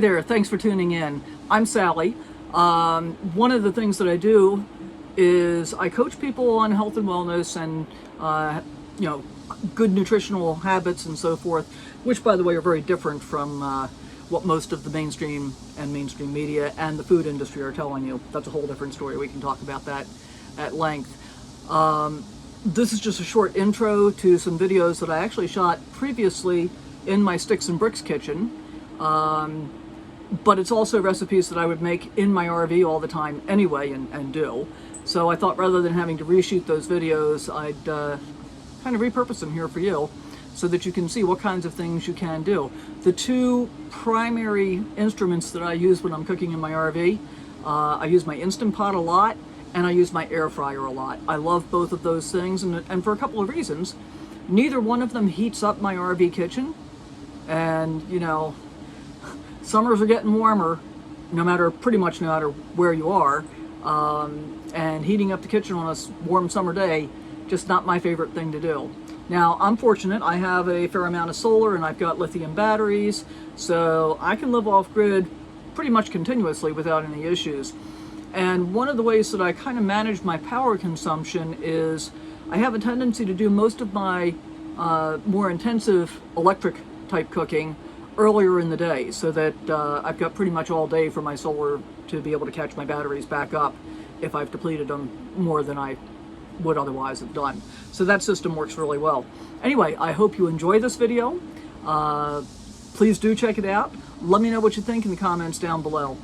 there, thanks for tuning in. I'm Sally. One of the things that I do is I coach people on health and wellness and good nutritional habits and so forth, which by the way are very different from what most of the mainstream media and the food industry are telling you. That's a whole different story. We can talk about that at length. This is just a short intro to some videos that I actually shot previously in my Sticks and Bricks kitchen. But it's also recipes that I would make in my RV all the time anyway and do. So I thought rather than having to reshoot those videos, I'd kind of repurpose them here for you so that you can see what kinds of things you can do. The two primary instruments that I use when I'm cooking in my RV, I use my Instant Pot a lot and I use my air fryer a lot. I love both of those things and for a couple of reasons. Neither one of them heats up my RV kitchen, and summers are getting warmer pretty much no matter where you are, and heating up the kitchen on a warm summer day, just not my favorite thing to do. Now, I'm fortunate. I have a fair amount of solar and I've got lithium batteries, so I can live off grid pretty much continuously without any issues. And one of the ways that I kind of manage my power consumption is I have a tendency to do most of my more intensive electric type cooking earlier in the day, so that I've got pretty much all day for my solar to be able to catch my batteries back up if I've depleted them more than I would otherwise have done. So that system works really well. Anyway, I hope you enjoy this video. Please do check it out. Let me know what you think in the comments down below.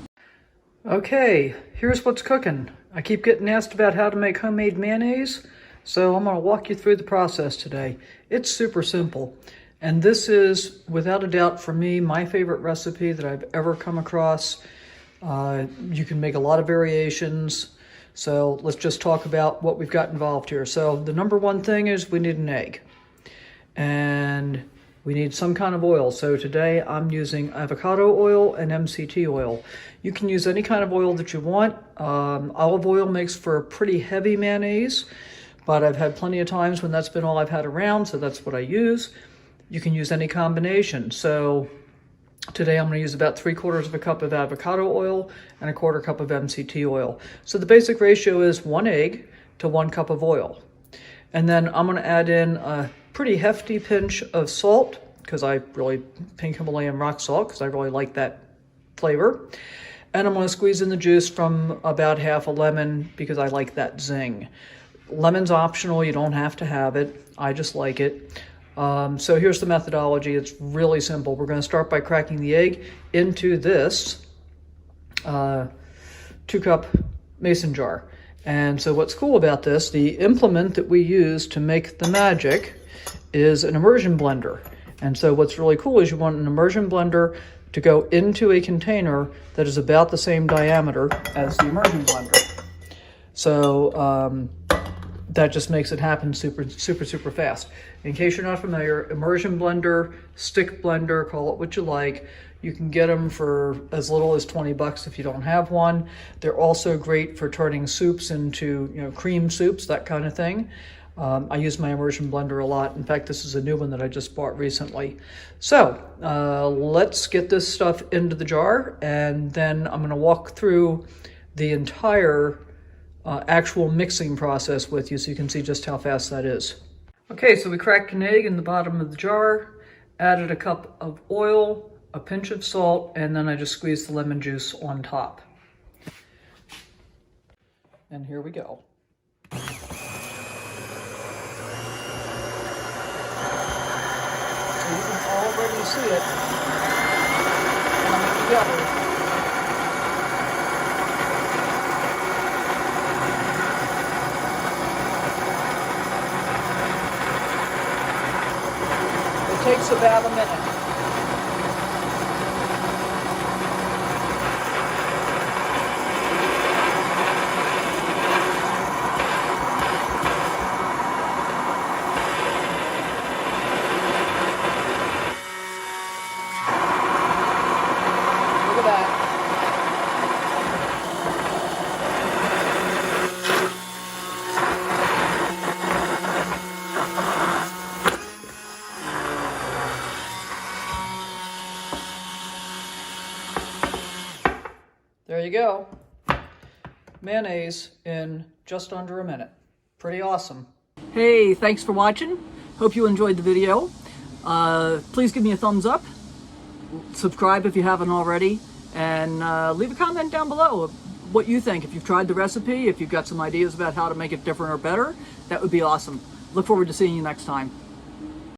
Okay, here's what's cooking. I keep getting asked about how to make homemade mayonnaise, so I'm going to walk you through the process today. It's super simple. And this is, without a doubt, for me, my favorite recipe that I've ever come across. You can make a lot of variations. So let's just talk about what we've got involved here. So the number one thing is we need an egg. And we need some kind of oil. So today I'm using avocado oil and MCT oil. You can use any kind of oil that you want. Olive oil makes for a pretty heavy mayonnaise, but I've had plenty of times when that's been all I've had around, so that's what I use. You can use any combination. So today I'm going to use about 3/4 cup of avocado oil and 1/4 cup of MCT oil. So the basic ratio is 1 egg to 1 cup of oil. And then I'm going to add in a pretty hefty pinch of salt, because pink Himalayan rock salt, because I really like that flavor. And I'm going to squeeze in the juice from about half a lemon because I like that zing. Lemon's optional, you don't have to have it. I just like it. So here's the methodology. It's really simple. We're going to start by cracking the egg into this 2-cup mason jar. And so what's cool about this, the implement that we use to make the magic is an immersion blender. And so what's really cool is you want an immersion blender to go into a container that is about the same diameter as the immersion blender. So that just makes it happen super fast. In case you're not familiar, immersion blender, stick blender, call it what you like. You can get them for as little as 20 bucks if you don't have one. They're also great for turning soups into, cream soups, that kind of thing. I use my immersion blender a lot. In fact, this is a new one that I just bought recently. So let's get this stuff into the jar, and then I'm going to walk through the entire actual mixing process with you so you can see just how fast that is. Okay, so we cracked an egg in the bottom of the jar, added a cup of oil, a pinch of salt, and then I just squeezed the lemon juice on top. And here we go. So you can already see it coming together. Takes about a minute. Look at that. you go. Mayonnaise in just under a minute. Pretty awesome. Hey, thanks for watching. Hope you enjoyed the video. Please give me a thumbs up. Subscribe if you haven't already. And leave a comment down below of what you think. If you've tried the recipe, if you've got some ideas about how to make it different or better, that would be awesome. Look forward to seeing you next time.